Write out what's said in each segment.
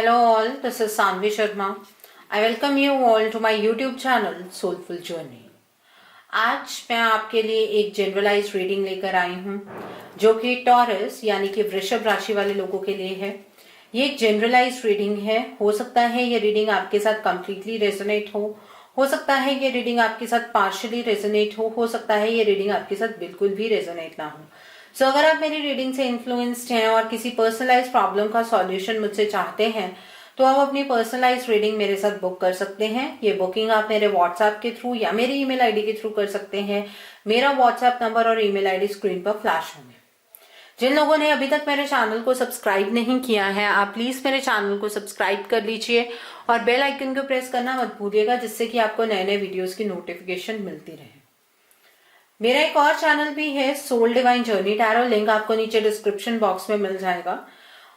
Hello all, this is Sanvi Sharma. I welcome you all to my YouTube channel Soulful Journey. आज मैं आपके लिए एक generalise reading लेकर आई हूँ जो कि टॉरस यानी कि वृषभ राशि वाले लोगों के लिए है। ये एक जनरलाइज रीडिंग है। हो सकता है ये रीडिंग आपके साथ कंप्लीटली रेजोनेट हो सकता है ये रीडिंग आपके साथ पार्शियली रेजोनेट हो सकता है ये रीडिंग आपके साथ बिल्कुल भी रेजोनेट ना हो। सो अगर आप मेरी रीडिंग से इन्फ्लुएंस्ड हैं और किसी पर्सनलाइज प्रॉब्लम का सॉल्यूशन मुझसे चाहते हैं तो आप अपनी पर्सनलाइज रीडिंग मेरे साथ बुक कर सकते हैं। ये बुकिंग आप मेरे व्हाट्सएप के थ्रू या मेरी ईमेल आईडी के थ्रू कर सकते हैं। मेरा व्हाट्सएप नंबर और ईमेल आईडी स्क्रीन पर फ्लैश होंगे। जिन लोगों ने अभी तक मेरे चैनल को सब्सक्राइब नहीं किया है आप प्लीज मेरे चैनल को सब्सक्राइब कर लीजिए और बेल आइकन को प्रेस करना मत भूलिएगा जिससे कि आपको नए नए वीडियोस की नोटिफिकेशन मिलती रहे। मेरा एक और चैनल भी है soul divine journey tarot, link आपको नीचे डिस्क्रिप्शन बॉक्स में मिल जाएगा।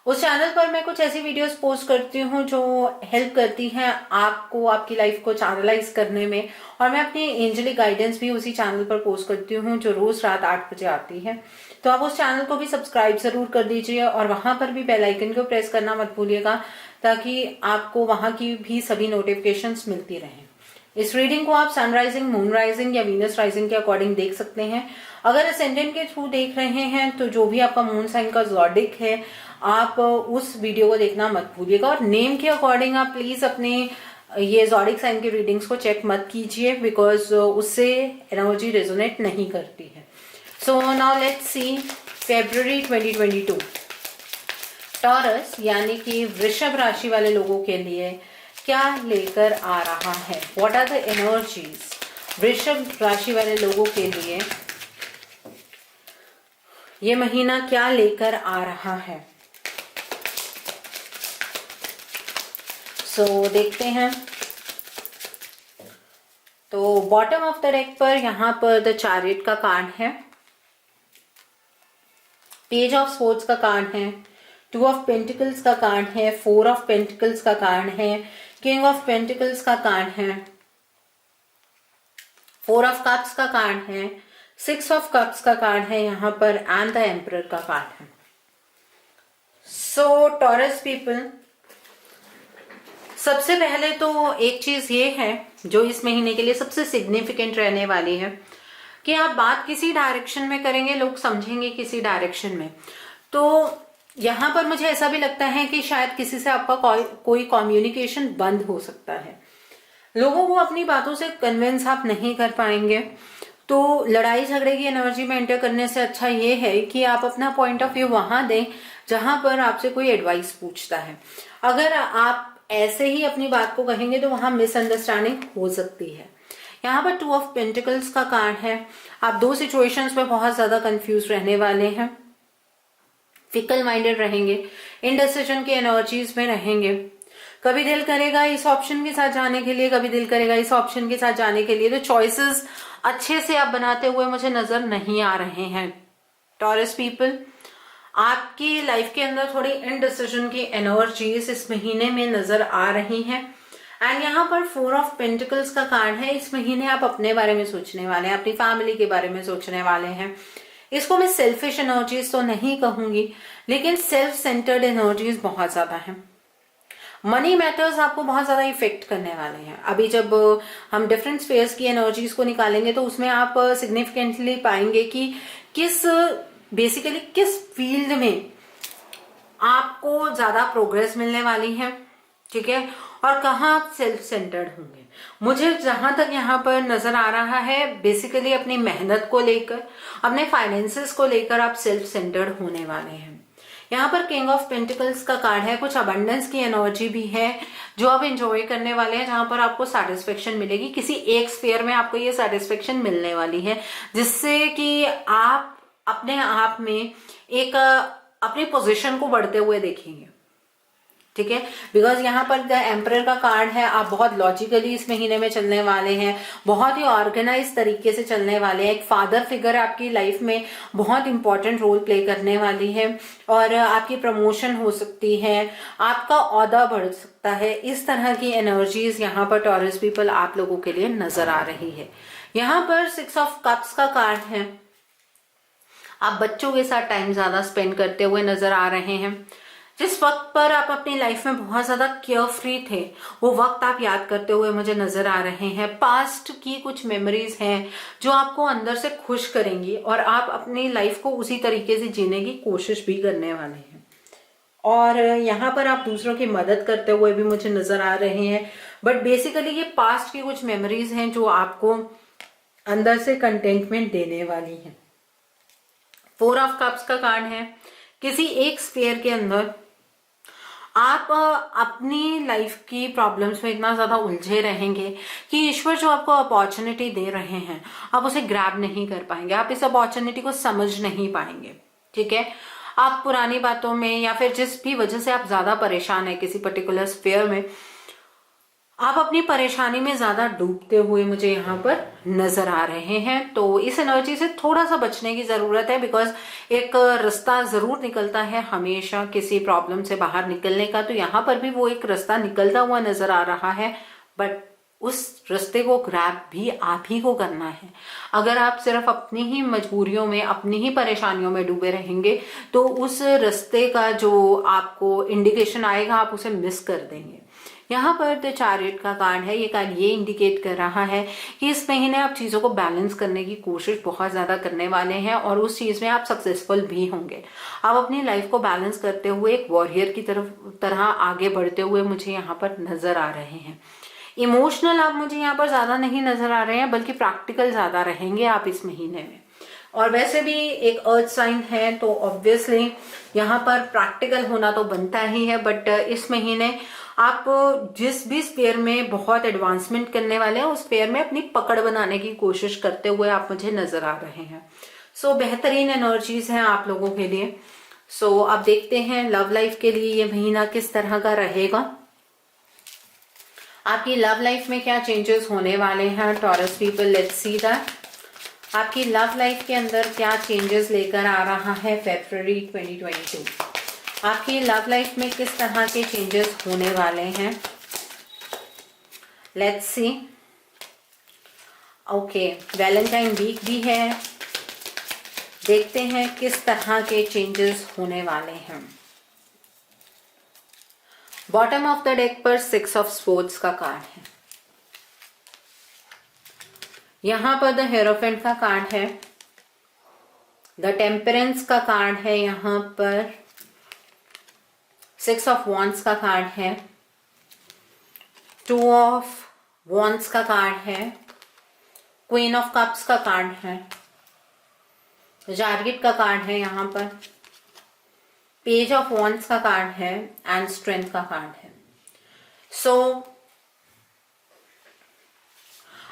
उस चैनल पर मैं कुछ ऐसी वीडियोस पोस्ट करती हूँ जो हेल्प करती हैं आपको आपकी लाइफ को चैनलाइज करने में, और मैं अपनी एंजलिक गाइडेंस भी उसी चैनल पर पोस्ट करती हूँ जो रोज रात 8 बजे आती है। तो आप उस चैनल को भी सब्सक्राइब जरूर कर दीजिए और वहां पर भी बेल आइकन को प्रेस करना मत भूलिएगा ताकि आपको वहां की भी सभी नोटिफिकेशंस मिलती रहें। इस रीडिंग को आप सनराइजिंग, मून राइजिंग या वीनस राइजिंग के अकॉर्डिंग देख सकते हैं। अगर असेंडेंट के थ्रू देख रहे हैं तो जो भी आपका मून साइन का ज़ोडिक है आप उस वीडियो को देखना मत भूलिएगा, और नेम के अकॉर्डिंग आप प्लीज अपने ये ज़ोडिक साइन की रीडिंग्स को चेक मत कीजिए बिकॉज उससे एनर्जी रेजोनेट नहीं करती है। So now let's see February 2022 taurus यानी कि वृषभ राशि वाले लोगों के लिए क्या लेकर आ रहा है। व्हाट आर द एनर्जीज वृषभ राशि वाले लोगों के लिए ये महीना क्या लेकर आ रहा है। देखते हैं। तो बॉटम ऑफ द डेक पर यहां पर द चैरियट का कार्ड है, पेज ऑफ स्वॉर्ड्स का कार्ड है, 2 ऑफ पेंटिकल्स का कार्ड है, 4 ऑफ पेंटिकल्स का कार्ड है, किंग ऑफ पेंटिकल्स का कार्ड है, 4 ऑफ कप्स का कार्ड है, 6 ऑफ कप्स का कार्ड है यहाँ पर एंड द एम्परर का कार्ड है। सो टॉरस पीपल, सबसे पहले तो एक चीज ये है जो इस महीने के लिए सबसे सिग्निफिकेंट रहने वाली है कि आप बात किसी डायरेक्शन में करेंगे लोग समझेंगे किसी डायरेक्शन में। तो यहाँ पर मुझे ऐसा भी लगता है कि शायद किसी से आपका कोई कम्युनिकेशन बंद हो सकता है, लोगों को अपनी बातों से कन्विंस आप नहीं कर पाएंगे। तो लड़ाई झगड़े की एनर्जी में एंटर करने से अच्छा ये है कि आप अपना पॉइंट ऑफ व्यू वहां दें जहां पर आपसे कोई एडवाइस पूछता है। अगर आप ऐसे ही अपनी बात को कहेंगे तो वहां मिसअंडरस्टैंडिंग हो सकती है। यहाँ पर 2 ऑफ पेंटिकल्स का कार्ड है। आप 2 सिचुएशंस में बहुत ज्यादा कंफ्यूज रहने वाले हैं, फिकल माइंडेड रहेंगे, इनडिसिजन की एनर्जीज में रहेंगे। कभी दिल करेगा इस ऑप्शन के साथ जाने के लिए, कभी दिल करेगा इस ऑप्शन के साथ जाने के लिए। तो चॉइसेस अच्छे से आप बनाते हुए मुझे नजर नहीं आ रहे हैं। टॉरस पीपल, आपकी लाइफ के अंदर थोड़ी इनडिसिजन की एनर्जीज इस महीने में नजर आ रही हैं। एंड यहाँ पर 4 ऑफ पेंटिकल्स का कार्ड है। इस महीने आप अपने बारे में सोचने वाले हैं, अपनी फैमिली के बारे में सोचने वाले हैं। इसको मैं सेल्फिश एनर्जीज तो नहीं कहूंगी लेकिन सेल्फ सेंटर्ड एनर्जीज बहुत ज्यादा है। मनी मैटर्स आपको बहुत ज्यादा इफेक्ट करने वाले हैं। अभी जब हम डिफरेंट स्फेयर्स की एनर्जीज को निकालेंगे तो उसमें आप सिग्निफिकेंटली पाएंगे कि बेसिकली किस फील्ड में आपको ज्यादा प्रोग्रेस मिलने वाली है, ठीक है, और कहाँ आप सेल्फ सेंटर्ड होंगे। मुझे जहां तक यहाँ पर नजर आ रहा है बेसिकली अपनी मेहनत को लेकर, अपने फाइनेंसेस को लेकर आप सेल्फ सेंटर्ड होने वाले हैं। यहाँ पर किंग ऑफ पेंटिकल्स का कार्ड है। कुछ अबंडेंस की एनर्जी भी है जो आप एंजॉय करने वाले हैं, जहां पर आपको सेटिस्फेक्शन मिलेगी। किसी एक स्फेयर में आपको ये सेटिस्फेक्शन मिलने वाली है जिससे कि आप अपने आप में एक अपनी पोजीशन को बढ़ते हुए देखेंगे, ठीक है। बिकॉज यहाँ पर द एम्परर का कार्ड है। आप बहुत लॉजिकली इस महीने में चलने वाले हैं, बहुत ही ऑर्गेनाइज तरीके से चलने वाले हैं। एक फादर फिगर आपकी लाइफ में बहुत इंपॉर्टेंट रोल प्ले करने वाली है और आपकी प्रमोशन हो सकती है, आपका ओहदा बढ़ सकता है। इस तरह की एनर्जीज यहाँ पर टॉरस पीपल आप लोगों के लिए नजर आ रही है। यहाँ पर 6 ऑफ कप्स का कार्ड है। आप बच्चों के साथ टाइम ज्यादा स्पेंड करते हुए नजर आ रहे हैं। जिस वक्त पर आप अपनी लाइफ में बहुत ज्यादा केयर फ्री थे, वो वक्त आप याद करते हुए मुझे नजर आ रहे हैं। पास्ट की कुछ मेमोरीज हैं जो आपको अंदर से खुश करेंगी और आप अपनी लाइफ को उसी तरीके से जीने की कोशिश भी करने वाले हैं। और यहाँ पर आप दूसरों की मदद करते हुए भी मुझे नजर आ रहे हैं। बट बेसिकली ये पास्ट की कुछ मेमोरीज हैं जो आपको अंदर से कंटेंटमेंट देने वाली हैं। 4 ऑफ कप्स का कार्ड है। किसी एक स्फीयर के अंदर आप अपनी लाइफ की प्रॉब्लम्स में इतना ज्यादा उलझे रहेंगे कि ईश्वर जो आपको अपॉर्चुनिटी दे रहे हैं आप उसे ग्रैब नहीं कर पाएंगे, आप इस अपॉर्चुनिटी को समझ नहीं पाएंगे। ठीक है, आप पुरानी बातों में या फिर जिस भी वजह से आप ज्यादा परेशान है किसी पर्टिकुलर स्फीयर में, आप अपनी परेशानी में ज्यादा डूबते हुए मुझे यहाँ पर नजर आ रहे हैं। तो इस एनर्जी से थोड़ा सा बचने की जरूरत है, बिकॉज एक रास्ता जरूर निकलता है हमेशा किसी प्रॉब्लम से बाहर निकलने का। तो यहाँ पर भी वो एक रास्ता निकलता हुआ नजर आ रहा है, बट उस रास्ते को ग्रैब भी आप ही को करना है। अगर आप सिर्फ अपनी ही मजबूरियों में, अपनी ही परेशानियों में डूबे रहेंगे तो उस रास्ते का जो आपको इंडिकेशन आएगा आप उसे मिस कर देंगे। यहाँ पर द चैरियट का कार्ड है। ये कार्ड ये इंडिकेट कर रहा है कि इस महीने आप चीजों को बैलेंस करने की कोशिश बहुत ज्यादा करने वाले हैं और उस चीज में आप सक्सेसफुल भी होंगे। आप अपनी लाइफ को बैलेंस करते हुए एक वॉरियर की तरह आगे बढ़ते हुए मुझे यहाँ पर नजर आ रहे हैं। इमोशनल आप मुझे यहाँ पर ज्यादा नहीं नजर आ रहे हैं, बल्कि प्रैक्टिकल ज्यादा रहेंगे आप इस महीने में। और वैसे भी एक अर्थ साइन है तो ऑब्वियसली यहाँ पर प्रैक्टिकल होना तो बनता ही है, बट इस महीने आप जिस भी स्फीयर में बहुत एडवांसमेंट करने वाले हैं उस स्फीयर में अपनी पकड़ बनाने की कोशिश करते हुए आप मुझे नजर आ रहे हैं। सो बेहतरीन एनर्जीज हैं आप लोगों के लिए। सो अब देखते हैं लव लाइफ के लिए ये महीना किस तरह का रहेगा। आपकी लव लाइफ में क्या चेंजेस होने वाले हैं Taurus people, let's see that. आपकी लव लाइफ के अंदर क्या चेंजेस लेकर आ रहा है फरवरी 2022। आपकी लव लाइफ में किस तरह के चेंजेस होने वाले हैं, let's see. Okay, Valentine week भी है, देखते हैं किस तरह के चेंजेस होने वाले हैं। बॉटम ऑफ द डेक पर 6 ऑफ स्पोर्ट्स का कार्ड है। यहां पर द हेरोफेंट का कार्ड है, द टेम्परेंस का कार्ड है, यहां पर 6 ऑफ वॉन्ड्स का कार्ड है, 2 ऑफ वॉन्ड्स का कार्ड है, क्वीन ऑफ कप्स का कार्ड है, जारगिट का कार्ड है, यहां पर पेज ऑफ वॉन्ड्स का कार्ड है एंड स्ट्रेंथ का कार्ड है। सो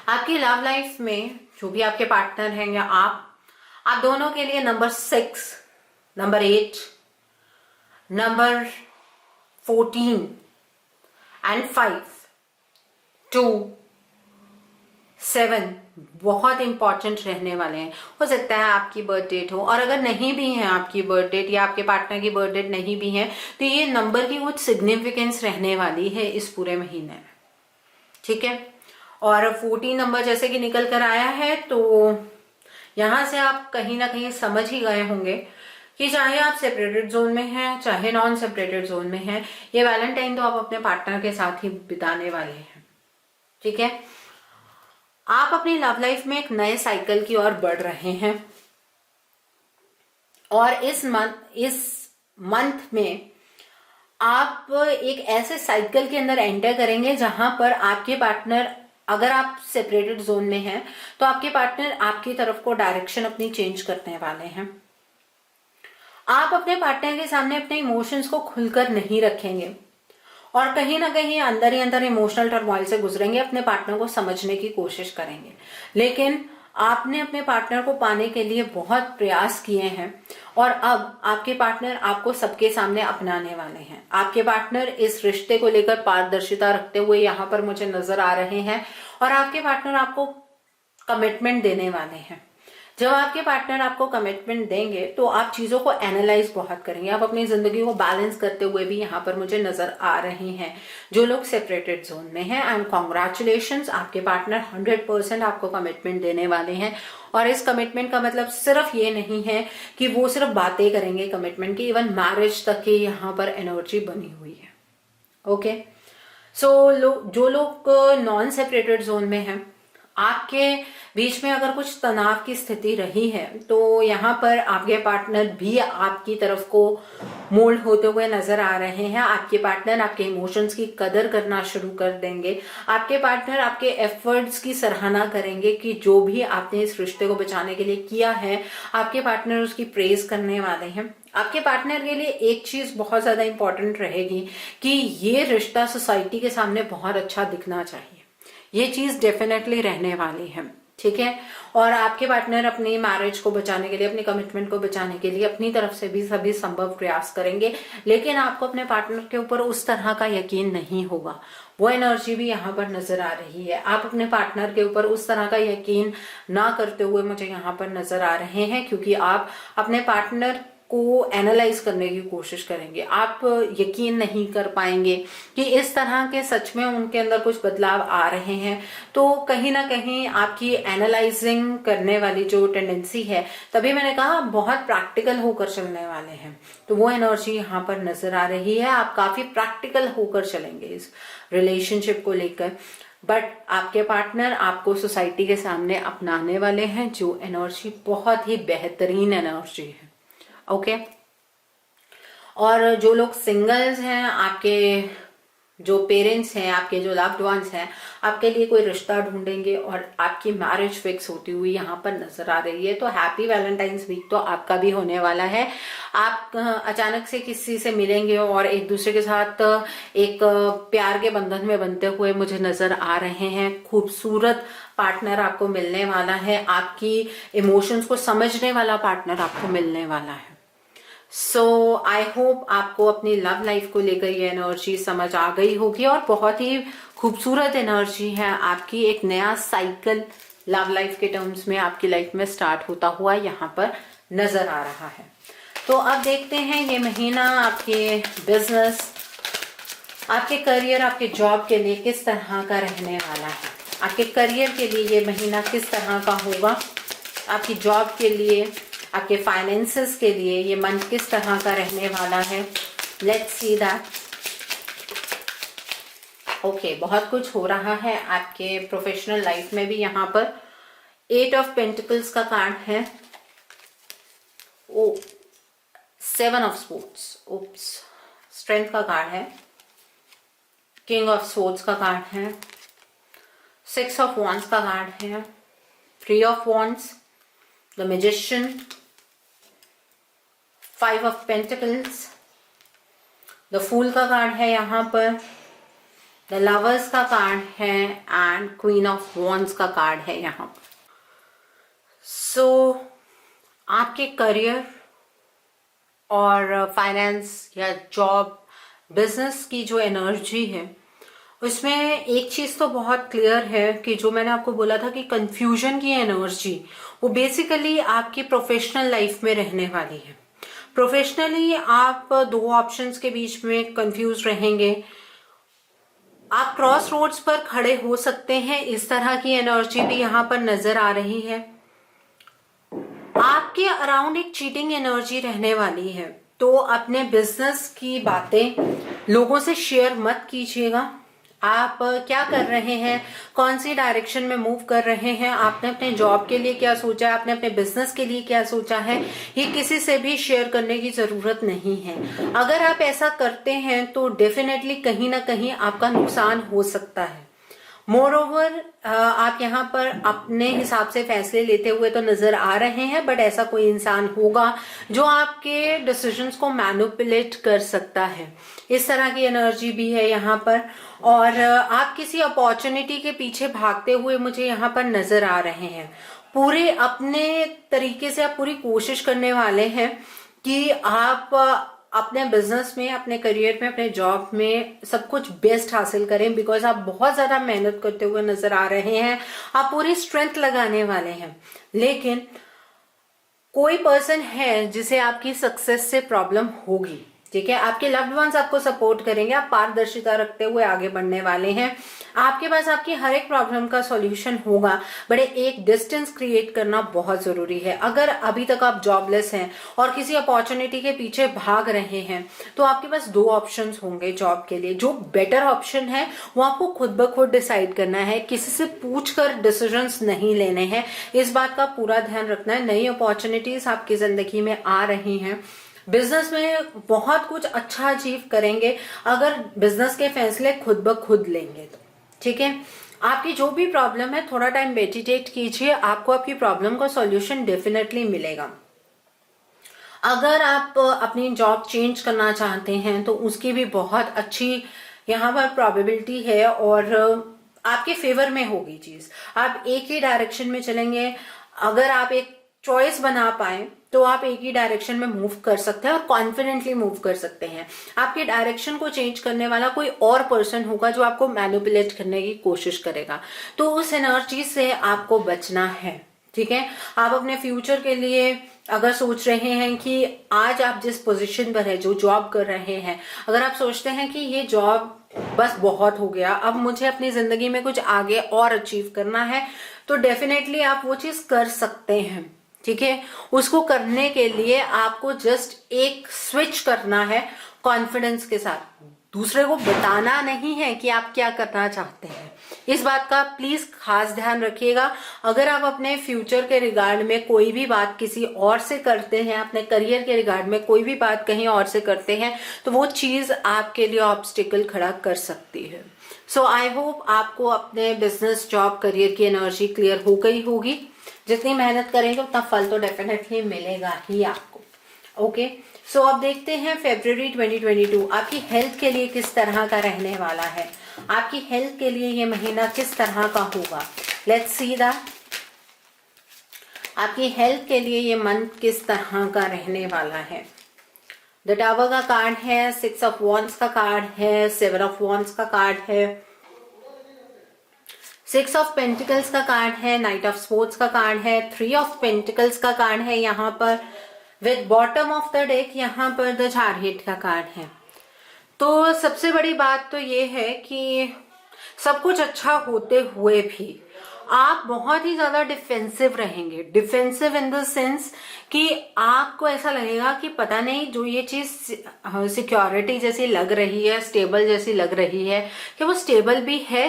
आपकी लव लाइफ में जो भी आपके पार्टनर हैं या आप दोनों के लिए नंबर 6, नंबर 8, नंबर 14 एंड 5, 2, 7 बहुत इंपॉर्टेंट रहने वाले हैं। हो सकता है आपकी बर्थ डेट हो, और अगर नहीं भी है आपकी बर्थ डेट या आपके पार्टनर की बर्थ डेट नहीं भी है तो ये नंबर की कुछ सिग्निफिकेंस रहने वाली है इस पूरे महीने में। ठीक है, और 14 नंबर जैसे कि निकल कर आया है तो यहां से आप कहीं ना कहीं समझ ही गए होंगे कि चाहे आप सेपरेटेड जोन में हैं चाहे नॉन सेपरेटेड जोन में हैं, ये वैलेंटाइन तो आप अपने पार्टनर के साथ ही बिताने वाले हैं। ठीक है, आप अपनी लव लाइफ में एक नए साइकिल की ओर बढ़ रहे हैं और इस मंथ में आप एक ऐसे साइकिल के अंदर एंटर करेंगे जहां पर आपके पार्टनर, अगर आप सेपरेटेड जोन में हैं तो आपके पार्टनर आपकी तरफ को डायरेक्शन अपनी चेंज करने वाले हैं। आप अपने पार्टनर के सामने अपने इमोशंस को खुलकर नहीं रखेंगे और कहीं ना कहीं अंदर ही अंदर इमोशनल टर्मोइल से गुजरेंगे, अपने पार्टनर को समझने की कोशिश करेंगे। लेकिन आपने अपने पार्टनर को पाने के लिए बहुत प्रयास किए हैं और अब आपके पार्टनर आपको सबके सामने अपनाने वाले हैं। आपके पार्टनर इस रिश्ते को लेकर पारदर्शिता रखते हुए यहाँ पर मुझे नजर आ रहे हैं और आपके पार्टनर आपको कमिटमेंट देने वाले हैं। जब आपके पार्टनर आपको कमिटमेंट देंगे तो आप चीजों को एनालाइज बहुत करेंगे, आप अपनी जिंदगी को बैलेंस करते हुए भी यहाँ पर मुझे नजर आ रहे हैं। जो लोग सेपरेटेड जोन में हैं, एंड कॉन्ग्रेचुलेशंस, आपके पार्टनर 100% आपको कमिटमेंट देने वाले हैं। और इस कमिटमेंट का मतलब सिर्फ ये नहीं है कि वो सिर्फ बातें करेंगे कमिटमेंट की, इवन मैरिज तक की यहाँ पर एनर्जी बनी हुई है। ओके, सो जो लोग नॉन सेपरेटेड जोन में हैं, आपके बीच में अगर कुछ तनाव की स्थिति रही है तो यहाँ पर आपके पार्टनर भी आपकी तरफ को मोल्ड होते हुए नजर आ रहे हैं। आपके पार्टनर आपके इमोशंस की कदर करना शुरू कर देंगे। आपके पार्टनर आपके एफर्ट्स की सराहना करेंगे कि जो भी आपने इस रिश्ते को बचाने के लिए किया है, आपके पार्टनर उसकी प्रेज करने वाले हैं। आपके पार्टनर के लिए एक चीज बहुत ज्यादा इंपॉर्टेंट रहेगी कि ये रिश्ता सोसाइटी के सामने बहुत अच्छा दिखना चाहिए। ये चीज डेफिनेटली रहने वाली है, ठीक है। और आपके पार्टनर अपनी मैरिज को बचाने के लिए, अपनी कमिटमेंट को बचाने के लिए अपनी तरफ से भी सभी संभव प्रयास करेंगे, लेकिन आपको अपने पार्टनर के ऊपर उस तरह का यकीन नहीं होगा। वो एनर्जी भी यहाँ पर नजर आ रही है। आप अपने पार्टनर के ऊपर उस तरह का यकीन ना करते हुए मुझे यहाँ पर नजर आ रहे हैं, क्योंकि आप अपने पार्टनर को एनालाइज करने की कोशिश करेंगे। आप यकीन नहीं कर पाएंगे कि इस तरह के सच में उनके अंदर कुछ बदलाव आ रहे हैं। तो कहीं ना कहीं आपकी एनालाइजिंग करने वाली जो टेंडेंसी है, तभी मैंने कहा बहुत प्रैक्टिकल होकर चलने वाले हैं, तो वो एनर्जी यहाँ पर नजर आ रही है। आप काफी प्रैक्टिकल होकर चलेंगे इस रिलेशनशिप को लेकर, बट आपके पार्टनर आपको सोसाइटी के सामने अपनाने वाले हैं, जो एनर्जी बहुत ही बेहतरीन एनर्जी है। ओके, और जो लोग सिंगल्स हैं, आपके जो पेरेंट्स हैं, आपके जो लव्ड वंस हैं, आपके लिए कोई रिश्ता ढूंढेंगे और आपकी मैरिज फिक्स होती हुई यहाँ पर नजर आ रही है। तो हैप्पी वैलेंटाइंस वीक तो आपका भी होने वाला है। आप अचानक से किसी से मिलेंगे और एक दूसरे के साथ एक प्यार के बंधन में बनते हुए मुझे नजर आ रहे हैं। खूबसूरत पार्टनर आपको मिलने वाला है, आपकी इमोशंस को समझने वाला पार्टनर आपको मिलने वाला है। सो आई होप आपको अपनी लव लाइफ को लेकर ये एनर्जी समझ आ गई होगी, और बहुत ही खूबसूरत एनर्जी है आपकी। एक नया साइकिल लव लाइफ के टर्म्स में आपकी लाइफ में स्टार्ट होता हुआ यहाँ पर नजर आ रहा है। तो अब देखते हैं ये महीना आपके बिजनेस, आपके करियर, आपके जॉब के लिए किस तरह का रहने वाला है। आपके करियर के लिए ये महीना किस तरह का होगा, आपकी जॉब के लिए, आपके फाइनेंसेस के लिए ये मंथ किस तरह का रहने वाला है। Let's see that. ओके, बहुत कुछ हो रहा है आपके प्रोफेशनल लाइफ में भी। यहाँ पर 8 ऑफ पेंटिकल्स का कार्ड है, 7 ऑफ स्पोर्ट्स, स्ट्रेंथ का कार्ड है, किंग ऑफ स्वॉर्ड्स का कार्ड है, 6 ऑफ वॉन्ड्स का कार्ड है, 3 of wands, the magician, 5 of pentacles, the fool का कार्ड है यहाँ पर, द लवर्स का कार्ड है, एंड क्वीन ऑफ वॉन्ड्स का कार्ड है यहाँ पर। सो आपके करियर और फाइनेंस या जॉब, बिजनेस की जो एनर्जी है, उसमें एक चीज तो बहुत क्लियर है कि जो मैंने आपको बोला था कि कंफ्यूजन की एनर्जी, वो बेसिकली आपकी प्रोफेशनल लाइफ में रहने वाली है। प्रोफेशनली आप 2 ऑप्शंस के बीच में कंफ्यूज रहेंगे, आप क्रॉस रोड्स पर खड़े हो सकते हैं, इस तरह की एनर्जी भी यहाँ पर नजर आ रही है। आपके अराउंड एक चीटिंग एनर्जी रहने वाली है, तो अपने बिजनेस की बातें लोगों से शेयर मत कीजिएगा। आप क्या कर रहे हैं, कौन सी डायरेक्शन में मूव कर रहे हैं, आपने अपने जॉब के लिए क्या सोचा है, आपने अपने बिजनेस के लिए क्या सोचा है, ये किसी से भी शेयर करने की जरूरत नहीं है। अगर आप ऐसा करते हैं तो डेफिनेटली कहीं ना कहीं आपका नुकसान हो सकता है। मोर ओवर आप यहाँ पर अपने हिसाब से फैसले लेते हुए तो नजर आ रहे हैं, बट ऐसा कोई इंसान होगा जो आपके डिसीजंस को मैनिपुलेट कर सकता है, इस तरह की एनर्जी भी है यहाँ पर। और आप किसी अपॉर्चुनिटी के पीछे भागते हुए मुझे यहाँ पर नजर आ रहे हैं। पूरे अपने तरीके से आप पूरी कोशिश करने वाले हैं कि आप अपने बिजनेस में, अपने करियर में, अपने जॉब में सब कुछ बेस्ट हासिल करें, बिकॉज आप बहुत ज्यादा मेहनत करते हुए नजर आ रहे हैं, आप पूरी स्ट्रेंथ लगाने वाले हैं। लेकिन कोई पर्सन है जिसे आपकी सक्सेस से प्रॉब्लम होगी, ठीक है। आपके लव्ड वंस आपको सपोर्ट करेंगे, आप पारदर्शिता रखते हुए आगे बढ़ने वाले हैं। आपके पास आपकी हर एक प्रॉब्लम का सॉल्यूशन होगा, बट एक डिस्टेंस क्रिएट करना बहुत जरूरी है। अगर अभी तक आप जॉबलेस हैं और किसी अपॉर्चुनिटी के पीछे भाग रहे हैं, तो आपके पास दो ऑप्शंस होंगे जॉब के लिए। जो बेटर ऑप्शन है वो आपको खुद ब खुद डिसाइड करना है, किसी से पूछकर डिसीजंस नहीं लेने हैं। इस बात का पूरा ध्यान रखना है। नई अपॉर्चुनिटीज आपकी जिंदगी में आ रही हैं, बिजनेस में बहुत कुछ अच्छा अचीव करेंगे अगर बिजनेस के फैसले खुद ब खुद लेंगे तो, ठीक है। आपकी जो भी प्रॉब्लम है थोड़ा टाइम मेडिटेट कीजिए, आपको आपकी प्रॉब्लम का सॉल्यूशन डेफिनेटली मिलेगा। अगर आप अपनी जॉब चेंज करना चाहते हैं तो उसकी भी बहुत अच्छी यहाँ पर प्रोबेबिलिटी है और आपके फेवर में होगी चीज। आप एक ही डायरेक्शन में चलेंगे। अगर आप एक चॉइस बना पाए तो आप एक ही डायरेक्शन में मूव कर सकते हैं और कॉन्फिडेंटली मूव कर सकते हैं। आपके डायरेक्शन को चेंज करने वाला कोई और पर्सन होगा जो आपको मैनिपुलेट करने की कोशिश करेगा, तो उस एनर्जी से आपको बचना है, ठीक है। आप अपने फ्यूचर के लिए अगर सोच रहे हैं कि आज आप जिस पोजीशन पर है, जो जॉब कर रहे हैं, अगर आप सोचते हैं कि ये जॉब बस बहुत हो गया, अब मुझे अपनी जिंदगी में कुछ आगे और अचीव करना है, तो डेफिनेटली आप वो चीज कर सकते हैं, ठीक है। उसको करने के लिए आपको जस्ट एक स्विच करना है कॉन्फिडेंस के साथ। दूसरे को बताना नहीं है कि आप क्या करना चाहते हैं। इस बात का प्लीज खास ध्यान रखिएगा। अगर आप अपने फ्यूचर के रिगार्ड में कोई भी बात किसी और से करते हैं, अपने करियर के रिगार्ड में कोई भी बात कहीं और से करते हैं, तो वो चीज आपके लिए ऑब्स्टिकल खड़ा कर सकती है। सो आई होप आपको अपने बिजनेस, जॉब, करियर की एनर्जी क्लियर हो गई होगी। जितनी मेहनत करेंगे उतना फल तो डेफिनेटली मिलेगा ही आपको। ओके, सो अब देखते हैं फरवरी 2022 आपकी हेल्थ के लिए किस तरह का रहने वाला है। आपकी हेल्थ के लिए ये महीना किस तरह का होगा, लेट्स सी दैट। आपकी हेल्थ के लिए ये मंथ किस तरह का रहने वाला है। द टावर का कार्ड है, 6 ऑफ वॉन्ड्स का कार्ड है, 7 ऑफ वॉन्ड्स का कार्ड है, 6 ऑफ पेंटिकल्स का कार्ड है, नाइट ऑफ स्पोर्ट्स का कार्ड है, 3 ऑफ पेंटिकल्स का कार्ड है यहाँ पर, with bottom of the deck यहाँ पर द चैरियट का कार्ड है। तो सबसे बड़ी बात तो ये है कि सब कुछ अच्छा होते हुए भी आप बहुत ही ज्यादा डिफेंसिव रहेंगे। डिफेंसिव इन द सेंस कि आपको ऐसा लगेगा कि पता नहीं जो ये चीज सिक्योरिटी जैसी लग रही है, स्टेबल जैसी लग रही है, कि वो स्टेबल भी है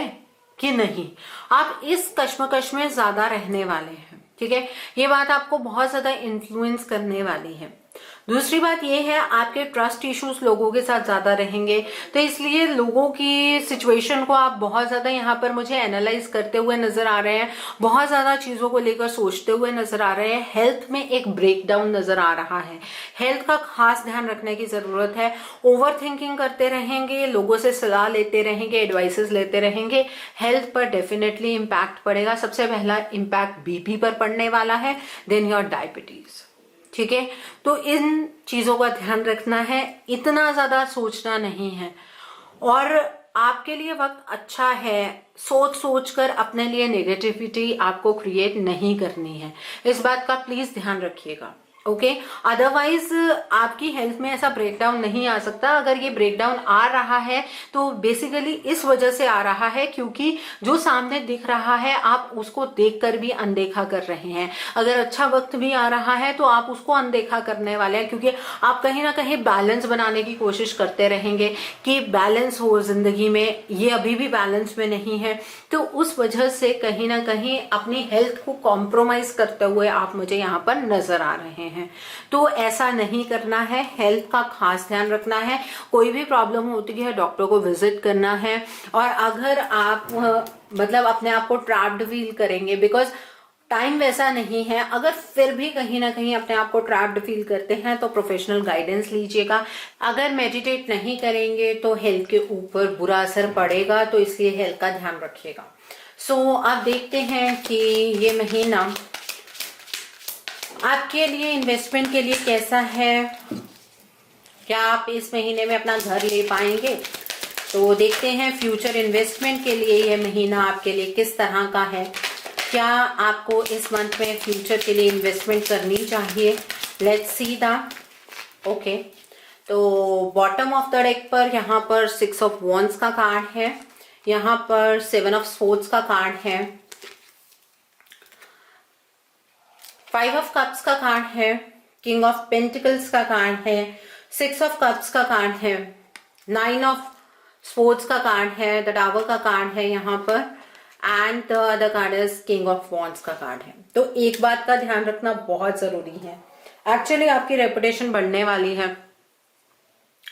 कि नहीं। आप इस कश्मकश में ज्यादा रहने वाले हैं, ठीक है। ये बात आपको बहुत ज्यादा इन्फ्लुएंस करने वाली है। दूसरी बात ये है, आपके ट्रस्ट इश्यूज लोगों के साथ ज्यादा रहेंगे, तो इसलिए लोगों की सिचुएशन को आप बहुत ज्यादा यहाँ पर मुझे एनालाइज करते हुए नजर आ रहे हैं, बहुत ज्यादा चीजों को लेकर सोचते हुए नजर आ रहे हैं। हेल्थ में एक ब्रेकडाउन नजर आ रहा है, हेल्थ का खास ध्यान रखने की जरूरत है। ओवर थिंकिंग करते रहेंगे, लोगों से सलाह लेते रहेंगे, एडवाइसेस लेते रहेंगे, हेल्थ पर डेफिनेटली इम्पैक्ट पड़ेगा। सबसे पहला इम्पैक्ट बीपी पर पड़ने वाला है, देन योर डायबिटीज, ठीक है। तो इन चीजों का ध्यान रखना है, इतना ज्यादा सोचना नहीं है। और आपके लिए वक्त अच्छा है, सोच सोच कर अपने लिए नेगेटिविटी आपको क्रिएट नहीं करनी है। इस बात का प्लीज ध्यान रखिएगा, ओके। अदरवाइज आपकी हेल्थ में ऐसा ब्रेकडाउन नहीं आ सकता। अगर ये ब्रेकडाउन आ रहा है तो बेसिकली इस वजह से आ रहा है क्योंकि जो सामने दिख रहा है आप उसको देखकर भी अनदेखा कर रहे हैं। अगर अच्छा वक्त भी आ रहा है तो आप उसको अनदेखा करने वाले हैं, क्योंकि आप कहीं ना कहीं बैलेंस बनाने की कोशिश करते रहेंगे कि बैलेंस हो जिंदगी में, ये अभी भी बैलेंस में नहीं है। तो उस वजह से कहीं ना कहीं अपनी हेल्थ को कॉम्प्रोमाइज करते हुए आप मुझे यहाँ पर नजर आ रहे हैं। तो ऐसा नहीं करना है, हेल्थ का खास ध्यान रखना है। कोई भी प्रॉब्लम होती है डॉक्टर को विजिट करना है। और अगर आप मतलब अपने आप को ट्रैप्ड फील करेंगे, बिकॉज टाइम वैसा नहीं है, अगर फिर भी कहीं ना कहीं अपने आप को ट्रैप्ड फील करते हैं तो प्रोफेशनल गाइडेंस लीजिएगा। अगर मेडिटेट नहीं करेंगे तो हेल्थ के ऊपर बुरा असर पड़ेगा, तो इसलिए हेल्थ का ध्यान रखिएगा। सो आप देखते हैं कि ये महीना आपके लिए इन्वेस्टमेंट के लिए कैसा है। क्या आप इस महीने में अपना घर ले पाएंगे? तो देखते हैं फ्यूचर इन्वेस्टमेंट के लिए यह महीना आपके लिए किस तरह का है। क्या आपको इस मंथ में फ्यूचर के लिए इन्वेस्टमेंट करनी चाहिए? Let's see that. ओके, तो बॉटम ऑफ द डेक पर यहाँ पर 6 ऑफ वॉन्ड्स का कार्ड है, यहाँ पर 7 ऑफ स्वॉर्ड्स का कार्ड है, 5 ऑफ कप्स का कार्ड है, किंग ऑफ पेंटिकल्स का कार्ड है, 6 ऑफ कप्स का कार्ड है, 9 ऑफ स्वॉर्ड्स का कार्ड है, द टावर का कार्ड है यहाँ पर, and the other card is king of wands का कार्ड है। तो एक बात का ध्यान रखना बहुत जरूरी है, एक्चुअली आपकी रेपुटेशन बढ़ने वाली है,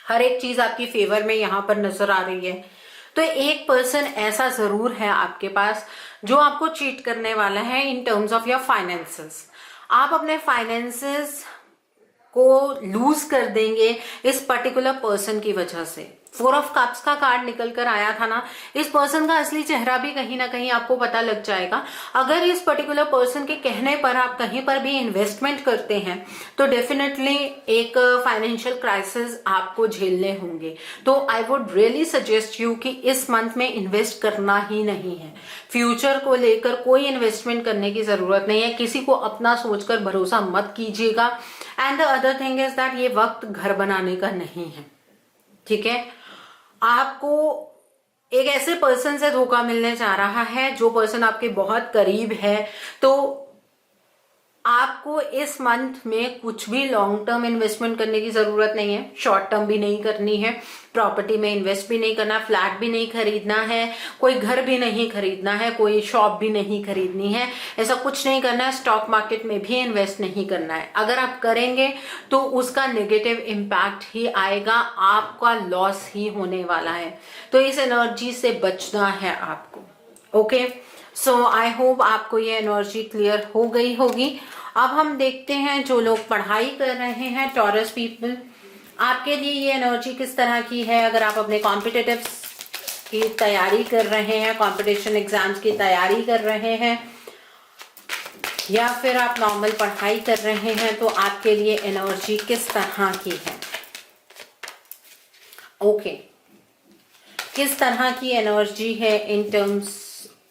हर एक चीज आपकी फेवर में यहाँ पर नजर आ रही है। तो एक पर्सन ऐसा जरूर है आपके पास जो आपको चीट करने वाला है in terms of your finances. आप अपने फाइनेंसेस को लूज कर देंगे इस पर्टिकुलर पर्सन की वजह से। 4 ऑफ कप्स का कार्ड निकल कर आया था ना, इस पर्सन का असली चेहरा भी कहीं ना कहीं आपको पता लग जाएगा। अगर इस पर्टिकुलर पर्सन के कहने पर आप कहीं पर भी इन्वेस्टमेंट करते हैं तो डेफिनेटली एक फाइनेंशियल क्राइसिस आपको झेलने होंगे। तो I would really suggest you कि इस मंथ में इन्वेस्ट करना ही नहीं है। फ्यूचर को लेकर कोई इन्वेस्टमेंट करने की जरूरत नहीं है, किसी को अपना सोचकर भरोसा मत कीजिएगा। And the other thing is that ये वक्त घर बनाने का नहीं है, ठीक है। आपको एक ऐसे पर्सन से धोखा मिलने जा रहा है जो पर्सन आपके बहुत करीब है। तो आपको इस मंथ में कुछ भी लॉन्ग टर्म इन्वेस्टमेंट करने की जरूरत नहीं है, शॉर्ट टर्म भी नहीं करनी है, प्रॉपर्टी में इन्वेस्ट भी नहीं करना, फ्लैट भी नहीं खरीदना है, कोई घर भी नहीं खरीदना है, कोई शॉप भी नहीं खरीदनी है, ऐसा कुछ नहीं करना है। स्टॉक मार्केट में भी इन्वेस्ट नहीं करना है। अगर आप करेंगे तो उसका नेगेटिव इम्पैक्ट ही आएगा, आपका लॉस ही होने वाला है। तो इस एनर्जी से बचना है आपको। ओके, सो आई होप आपको ये एनर्जी क्लियर हो गई होगी। अब हम देखते हैं जो लोग पढ़ाई कर रहे हैं, टॉरस पीपल, आपके लिए ये एनर्जी किस तरह की है। अगर आप अपने कॉम्पिटिटिव की तैयारी कर रहे हैं, कंपटीशन एग्जाम्स की तैयारी कर रहे हैं, या फिर आप नॉर्मल पढ़ाई कर रहे हैं, तो आपके लिए एनर्जी किस तरह की है। ओके, किस तरह की एनर्जी है in terms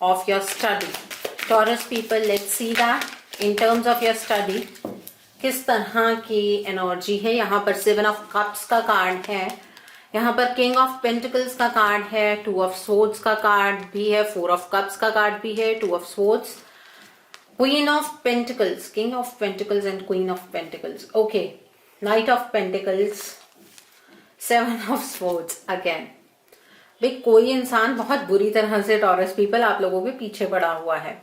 of your study? Taurus people, let's see that in terms of your study किस तरह की एनर्जी है। यहाँ पर 7 ऑफ कप्स का कार्ड है, यहाँ पर किंग ऑफ पेंटिकल्स का कार्ड है, 2 ऑफ स्वॉर्ड्स का कार्ड भी है, 4 ऑफ कप्स का कार्ड भी है, 2 of swords, queen of pentacles, king of pentacles and queen of pentacles. Okay, night of pentacles, 7 of swords again. भाई कोई इंसान बहुत बुरी तरह से टॉरस पीपल आप लोगों के पीछे पड़ा हुआ है।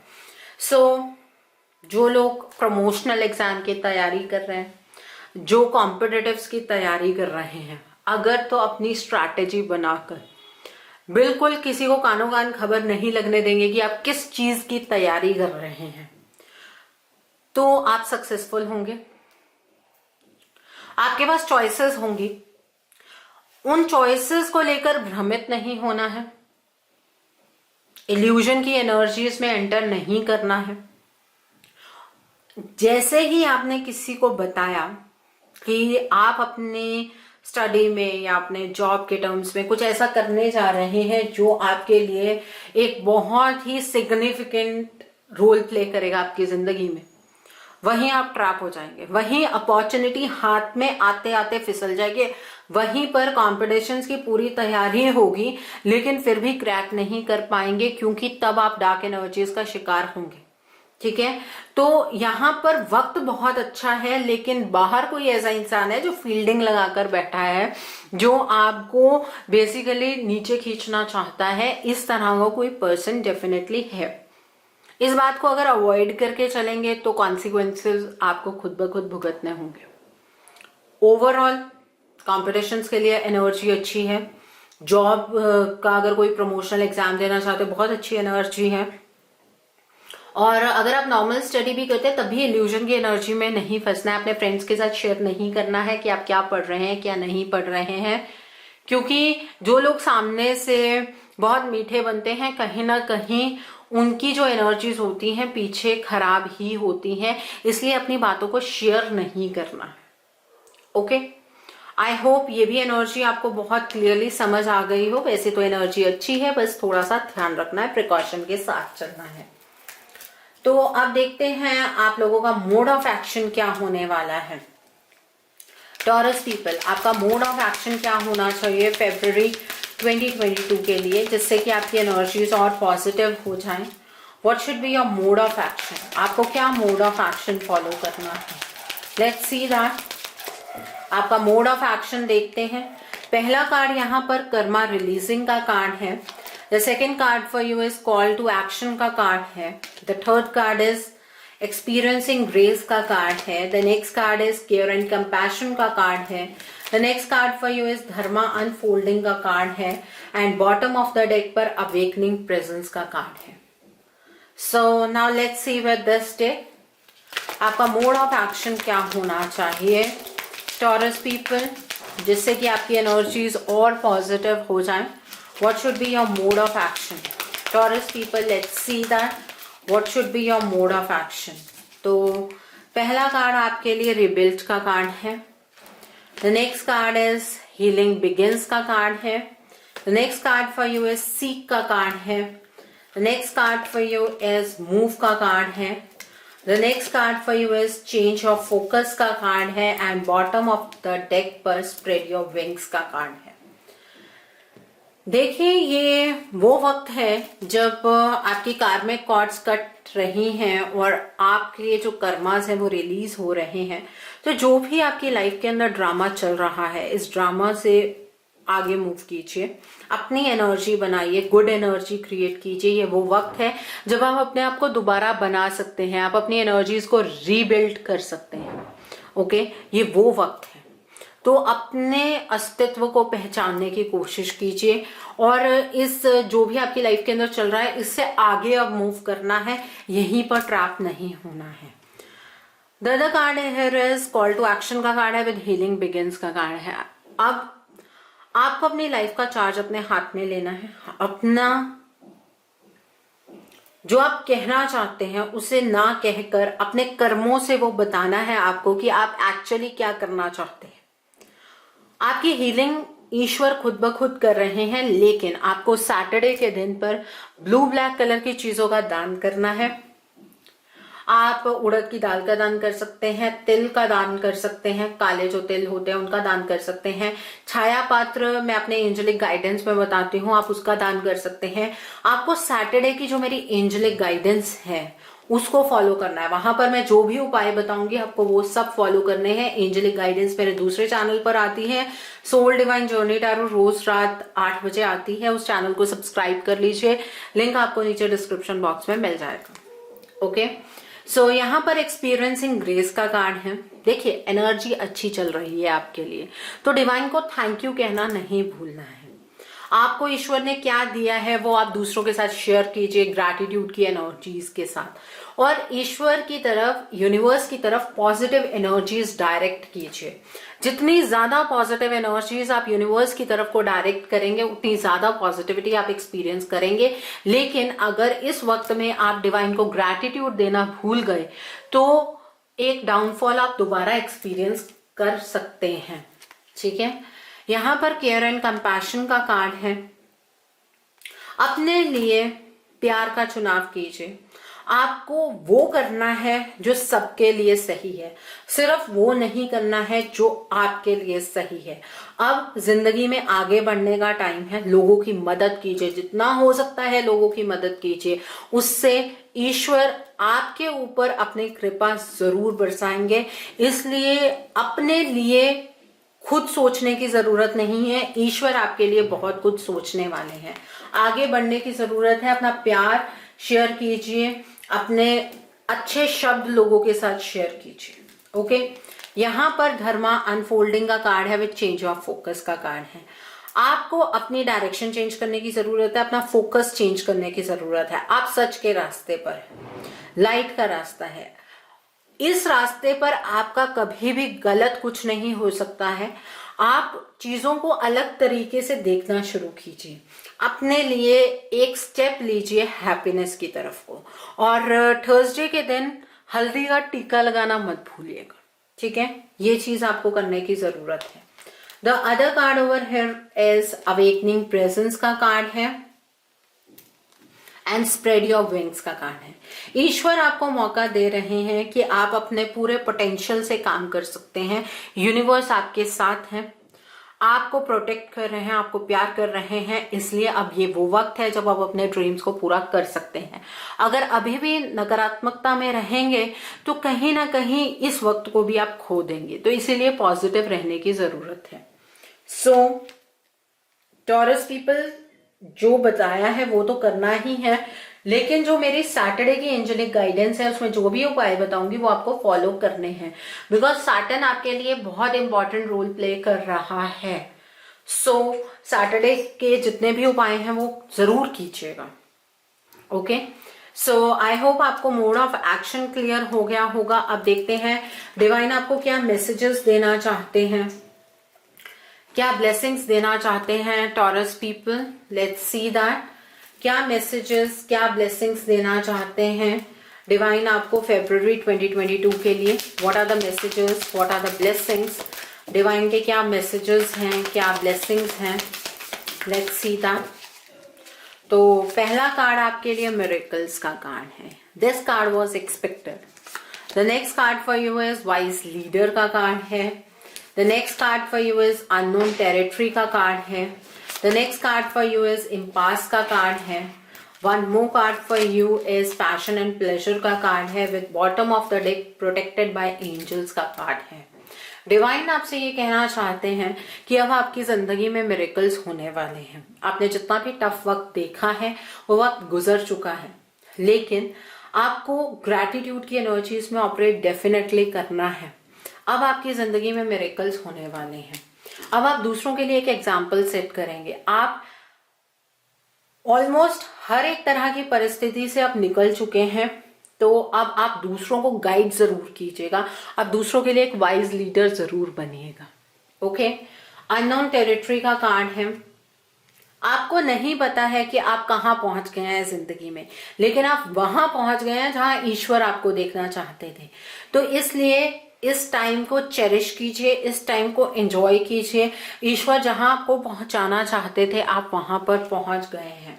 सो जो लोग प्रमोशनल एग्जाम की तैयारी कर रहे हैं, जो कॉम्पिटिटिव्स की तैयारी कर रहे हैं, अगर तो अपनी स्ट्रैटेजी बनाकर बिल्कुल किसी को कानो कान खबर नहीं लगने देंगे कि आप किस चीज की तैयारी कर रहे हैं, तो आप सक्सेसफुल होंगे। आपके पास चॉइसेस होंगी, उन चॉइसेस को लेकर भ्रमित नहीं होना है, इल्यूजन की एनर्जीज में एंटर नहीं करना है। जैसे ही आपने किसी को बताया कि आप अपने स्टडी में या अपने जॉब के टर्म्स में कुछ ऐसा करने जा रहे हैं जो आपके लिए एक बहुत ही सिग्निफिकेंट रोल प्ले करेगा आपकी जिंदगी में, वहीं आप ट्रैप हो जाएंगे, वहीं अपॉर्चुनिटी हाथ में आते आते फिसल जाएगी, वहीं पर कॉम्पिटिशन्स की पूरी तैयारी होगी लेकिन फिर भी क्रैक नहीं कर पाएंगे, क्योंकि तब आप डार्क एनर्जीज का शिकार होंगे। ठीक है, तो यहाँ पर वक्त बहुत अच्छा है, लेकिन बाहर कोई ऐसा इंसान है जो फील्डिंग लगाकर बैठा है, जो आपको बेसिकली नीचे खींचना चाहता है। इस तरह का कोई पर्सन डेफिनेटली है। इस बात को अगर अवॉइड करके चलेंगे तो कॉन्सिक्वेंसेस आपको खुद ब खुद भुगतने होंगे। ओवरऑल कॉम्पिटिशन्स के लिए एनर्जी अच्छी है। जॉब का अगर कोई प्रमोशनल एग्जाम देना चाहते हो, बहुत अच्छी एनर्जी है। और अगर आप नॉर्मल स्टडी भी करते हैं तब भी इल्यूजन की एनर्जी में नहीं फंसना है। अपने फ्रेंड्स के साथ शेयर नहीं करना है कि आप क्या पढ़ रहे हैं, क्या नहीं पढ़ रहे हैं, क्योंकि जो लोग सामने से बहुत मीठे बनते हैं, कहीं ना कहीं उनकी जो एनर्जीज होती हैं पीछे खराब ही होती हैं, इसलिए अपनी बातों को शेयर नहीं करना है। ओके, आई होप ये भी एनर्जी आपको बहुत क्लियरली समझ आ गई हो। वैसे तो एनर्जी अच्छी है, बस थोड़ा सा ध्यान रखना है, प्रिकॉशन के साथ चलना है। तो अब देखते हैं आप लोगों का मोड ऑफ एक्शन क्या होने वाला है। टॉरस पीपल, आपका मोड ऑफ एक्शन क्या होना चाहिए फरवरी 2022 के लिए, जिससे कि आपकी एनर्जीज और पॉजिटिव हो जाएं। What should be your mode of action, आपको क्या मोड ऑफ एक्शन फॉलो करना है। Let's see that. आपका मोड ऑफ एक्शन देखते हैं। पहला कार्ड यहाँ पर कर्मा रिलीजिंग का कार्ड है। The second card for you is call to action का कार्ड है। The third card is experiencing grace का कार्ड है। The next card is care and compassion का कार्ड है। The next card for you is Dharma unfolding का card है। And bottom of the deck पर awakening presence का card है। So now let's see with this deck आपका mode of action क्या होना चाहिए टॉरस पीपल, जिससे कि आपकी एनर्जीज और पॉजिटिव हो जाएं। What should be your mode of action taurus people, let's see that what should be your mode of action. तो पहला कार्ड आपके लिए रिबिल्ड का कार्ड है। The next card is healing begins का कार्ड है। The next card for you is seek का card है। The next card for you is move का कार्ड है। The next card for you is change of focus का card है। And bottom of the deck पर spread your wings का card है। देखिए, ये वो वक्त है जब आपकी कार्मिक कॉर्ड्स कट रही हैं और आपके जो कर्मास हैं वो रिलीज हो रहे हैं। तो जो भी आपकी लाइफ के अंदर ड्रामा चल रहा है, इस ड्रामा से आगे मूव कीजिए, अपनी एनर्जी बनाइए, गुड एनर्जी क्रिएट कीजिए। ये वो वक्त है जब आप अपने आप को दोबारा बना सकते हैं, आप अपनी एनर्जीज को रीबिल्ड कर सकते हैं। ओके, ये वो वक्त है। तो अपने अस्तित्व को पहचानने की कोशिश कीजिए और इस जो भी आपकी लाइफ के अंदर चल रहा है इससे आगे अब मूव करना है, यहीं पर ट्रैप नहीं होना है। The other card here is call to action का कार्ड है, विद हीलिंग बिगिंस का कार्ड है। अब आपको अपनी लाइफ का चार्ज अपने हाथ में लेना है। अपना जो आप कहना चाहते हैं उसे ना कहकर अपने कर्मों से वो बताना है आपको कि आप एक्चुअली क्या करना चाहते हैं। आपकी हीलिंग ईश्वर खुद ब खुद कर रहे हैं, लेकिन आपको सैटरडे के दिन पर ब्लू ब्लैक कलर की चीजों का दान करना है। आप उड़द की दाल का दान कर सकते हैं, तिल का दान कर सकते हैं, काले जो तिल होते हैं उनका दान कर सकते हैं। छाया पात्र मैं अपने एंजेलिक गाइडेंस में बताती हूँ, आप उसका दान कर सकते हैं। आपको सैटरडे की जो मेरी एंजेलिक गाइडेंस है उसको फॉलो करना है। वहां पर मैं जो भी उपाय बताऊंगी आपको वो सब फॉलो करने हैं। एंजेलिक गाइडेंस मेरे दूसरे चैनल पर आती है, सोल डिवाइन जर्नी टैरो, रोज रात 8 बजे आती है। उस चैनल को सब्सक्राइब कर लीजिए, लिंक आपको नीचे डिस्क्रिप्शन बॉक्स में मिल जाएगा। ओके, सो यहाँ पर एक्सपीरियंसिंग ग्रेस का कार्ड है। देखिए, एनर्जी अच्छी चल रही है आपके लिए, तो डिवाइन को थैंक यू कहना नहीं भूलना है। आपको ईश्वर ने क्या दिया है वो आप दूसरों के साथ शेयर कीजिए, ग्रैटिट्यूड की एनर्जीज के साथ, और ईश्वर की तरफ, यूनिवर्स की तरफ पॉजिटिव एनर्जीज डायरेक्ट कीजिए। जितनी ज्यादा पॉजिटिव एनर्जीज आप यूनिवर्स की तरफ को डायरेक्ट करेंगे उतनी ज्यादा पॉजिटिविटी आप एक्सपीरियंस करेंगे। लेकिन अगर इस वक्त में आप डिवाइन को ग्रैटिट्यूड देना भूल गए तो एक डाउनफॉल आप दोबारा एक्सपीरियंस कर सकते हैं। ठीक है, यहां पर केयर एंड कंपैशन का कार्ड है। अपने लिए प्यार का चुनाव कीजिए। आपको वो करना है जो सबके लिए सही है, सिर्फ वो नहीं करना है जो आपके लिए सही है। अब जिंदगी में आगे बढ़ने का टाइम है। लोगों की मदद कीजिए, जितना हो सकता है लोगों की मदद कीजिए, उससे ईश्वर आपके ऊपर अपनी कृपा जरूर बरसाएंगे। इसलिए अपने लिए खुद सोचने की जरूरत नहीं है, ईश्वर आपके लिए बहुत कुछ सोचने वाले हैं। आगे बढ़ने की जरूरत है। अपना प्यार शेयर कीजिए, अपने अच्छे शब्द लोगों के साथ शेयर कीजिए। ओके, यहां पर धर्मा अनफोल्डिंग का कार्ड है, विद चेंज ऑफ फोकस का कार्ड है। आपको अपनी डायरेक्शन चेंज करने की जरूरत है, अपना फोकस चेंज करने की जरूरत है। आप सच के रास्ते पर हैं, लाइट का रास्ता है। इस रास्ते पर आपका कभी भी गलत कुछ नहीं हो सकता है। आप चीजों को अलग तरीके से देखना शुरू कीजिए, अपने लिए एक स्टेप लीजिए हैप्पीनेस की तरफ को। और थर्सडे के दिन हल्दी का टीका लगाना मत भूलिएगा। ठीक है, ये चीज आपको करने की जरूरत है। The other card over here is awakening presence का कार्ड है। एंड स्प्रेड योर विंग्स का कार्ड है। ईश्वर आपको मौका दे रहे हैं कि आप अपने पूरे पोटेंशियल से काम कर सकते हैं। यूनिवर्स आपके साथ है, आपको प्रोटेक्ट कर रहे हैं, आपको प्यार कर रहे हैं, इसलिए अब ये वो वक्त है जब आप अपने ड्रीम्स को पूरा कर सकते हैं। अगर अभी भी नकारात्मकता में रहेंगे तो कहीं ना कहीं इस वक्त को भी आप खो देंगे, तो इसीलिए पॉजिटिव रहने की जरूरत है। सो टॉरस पीपल, जो बताया है वो तो करना ही है, लेकिन जो मेरी सैटरडे की एंजेलिक गाइडेंस है उसमें जो भी उपाय बताऊंगी वो आपको फॉलो करने हैं, बिकॉज सैटर्न आपके लिए बहुत इंपॉर्टेंट रोल प्ले कर रहा है। सो सैटरडे के जितने भी उपाय हैं वो जरूर कीजिएगा। ओके, सो आई होप आपको मोड ऑफ एक्शन क्लियर हो गया होगा। अब देखते हैं डिवाइन आपको क्या मैसेजेस देना चाहते हैं, क्या ब्लेसिंग्स देना चाहते हैं Taurus people. Let's see that, क्या मैसेजेस, क्या ब्लेसिंग्स देना चाहते हैं डिवाइन आपको फरवरी 2022 के लिए। What are the messages, what are the blessings, divine के क्या मैसेजेस हैं, क्या ब्लेसिंग्स हैं, लेट्स सी दैट। तो पहला कार्ड आपके लिए मिरेकल्स का कार्ड है। This card was expected. The next card for you is wise leader का कार्ड है। The next card for you is unknown territory का कार्ड है। The next card for you is impasse का card है। One more card for you is passion and pleasure का card है with bottom of the deck protected by angels का card है। Divine आपसे ये कहना चाहते हैं कि अब आपकी जिंदगी में मिरेकल्स होने वाले हैं। आपने जितना भी टफ वक्त देखा है वो वक्त गुजर चुका है, लेकिन आपको ग्रैटिट्यूड की एनर्जीज में ऑपरेट डेफिनेटली करना है। अब आपकी जिंदगी में मिरेकल्स होने वाले हैं। अब आप दूसरों के लिए एक एग्जाम्पल सेट करेंगे। आप ऑलमोस्ट हर एक तरह की परिस्थिति से आप निकल चुके हैं, तो अब आप दूसरों को गाइड जरूर कीजिएगा, आप दूसरों के लिए एक वाइज लीडर जरूर बनिएगा। ओके, अननोन टेरिटरी का कार्ड है। आपको नहीं पता है कि आप कहाँ पहुंच गए हैं जिंदगी में, लेकिन आप वहां पहुंच गए हैं जहां ईश्वर आपको देखना चाहते थे। तो इसलिए इस टाइम को चेरिश कीजिए, इस टाइम को एंजॉय कीजिए। ईश्वर जहां आपको पहुंचाना चाहते थे आप वहां पर पहुंच गए हैं।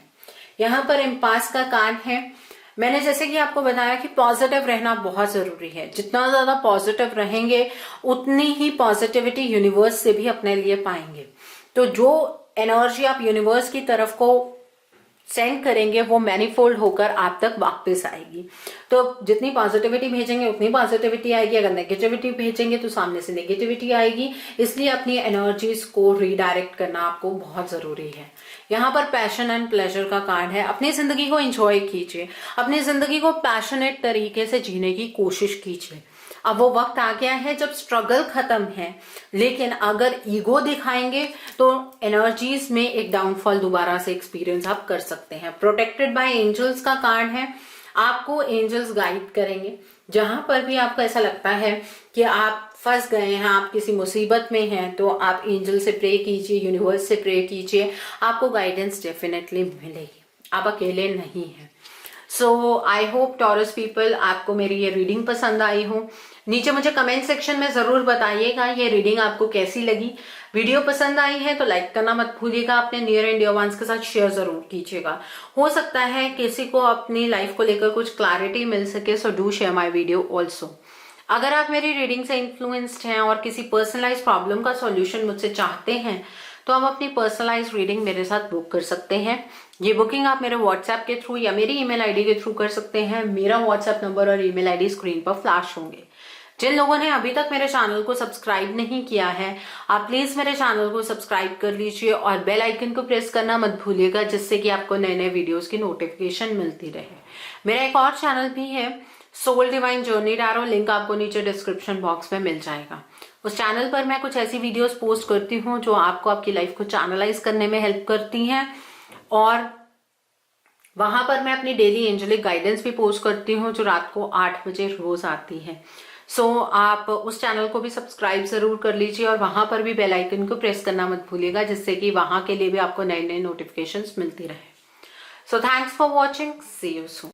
यहाँ पर इम्पास का कार्ड है। मैंने जैसे कि आपको बताया कि पॉजिटिव रहना बहुत जरूरी है। जितना ज्यादा पॉजिटिव रहेंगे उतनी ही पॉजिटिविटी यूनिवर्स से भी अपने लिए पाएंगे। तो जो एनर्जी आप यूनिवर्स की तरफ को सेंड करेंगे वो मैनीफोल्ड होकर आप तक वापस आएगी। तो जितनी पॉजिटिविटी भेजेंगे उतनी पॉजिटिविटी आएगी, अगर नेगेटिविटी भेजेंगे तो सामने से नेगेटिविटी आएगी। इसलिए अपनी एनर्जीज को रीडायरेक्ट करना आपको बहुत जरूरी है। यहाँ पर पैशन एंड प्लेजर का कार्ड है। अपनी जिंदगी को एंजॉय कीजिए, अपनी जिंदगी को पैशनेट तरीके से जीने की कोशिश कीजिए। अब वो वक्त आ गया है जब स्ट्रगल खत्म है, लेकिन अगर ईगो दिखाएंगे तो एनर्जीज में एक डाउनफॉल दोबारा से एक्सपीरियंस आप कर सकते हैं। प्रोटेक्टेड बाय एंजल्स का कार्ड है। आपको एंजल्स गाइड करेंगे। जहां पर भी आपको ऐसा लगता है कि आप फंस गए हैं, आप किसी मुसीबत में हैं, तो आप एंजल से प्रे कीजिए, यूनिवर्स से प्रे कीजिए, आपको गाइडेंस डेफिनेटली मिलेगी। आप अकेले नहीं हैं। सो आई होप टॉरस पीपल आपको मेरी ये रीडिंग पसंद आई हो। नीचे मुझे कमेंट सेक्शन में जरूर बताइएगा ये रीडिंग आपको कैसी लगी। वीडियो पसंद आई है तो लाइक करना मत भूलिएगा, अपने नियर एंड डियर वंस के साथ शेयर जरूर कीजिएगा। हो सकता है किसी को अपनी लाइफ को लेकर कुछ क्लैरिटी मिल सके, so do share my video also. अगर आप मेरी रीडिंग से इन्फ्लुएंस्ड हैं और किसी पर्सनलाइज प्रॉब्लम का सॉल्यूशन मुझसे चाहते हैं तो आप अपनी पर्सनलाइज रीडिंग मेरे साथ बुक कर सकते हैं। ये बुकिंग आप मेरे व्हाट्सएप के थ्रू या मेरी ईमेल आईडी के थ्रू कर सकते हैं। मेरा व्हाट्सएप नंबर और ईमेल आईडी स्क्रीन पर फ्लैश होंगे। जिन लोगों ने अभी तक मेरे चैनल को सब्सक्राइब नहीं किया है, आप प्लीज मेरे चैनल को सब्सक्राइब कर लीजिए और बेल आइकन को प्रेस करना मत भूलिएगा, जिससे कि आपको नए नए वीडियोस की नोटिफिकेशन मिलती रहे। मेरा एक और चैनल भी है, soul divine journey tarot, link आपको नीचे डिस्क्रिप्शन बॉक्स में मिल जाएगा। उस चैनल पर मैं कुछ ऐसी वीडियोस पोस्ट करती हूँ जो आपको आपकी लाइफ को चैनलाइज करने में हेल्प करती हैं, और वहां पर मैं अपनी डेली एंजेलिक गाइडेंस भी पोस्ट करती हूँ जो रात को 8 बजे रोज आती है। सो आप उस चैनल को भी सब्सक्राइब जरूर कर लीजिए और वहां पर भी बेल आइकन को प्रेस करना मत भूलिएगा, जिससे कि वहां के लिए भी आपको नए नए नोटिफिकेशंस मिलती रहे। So thanks for watching, see you soon.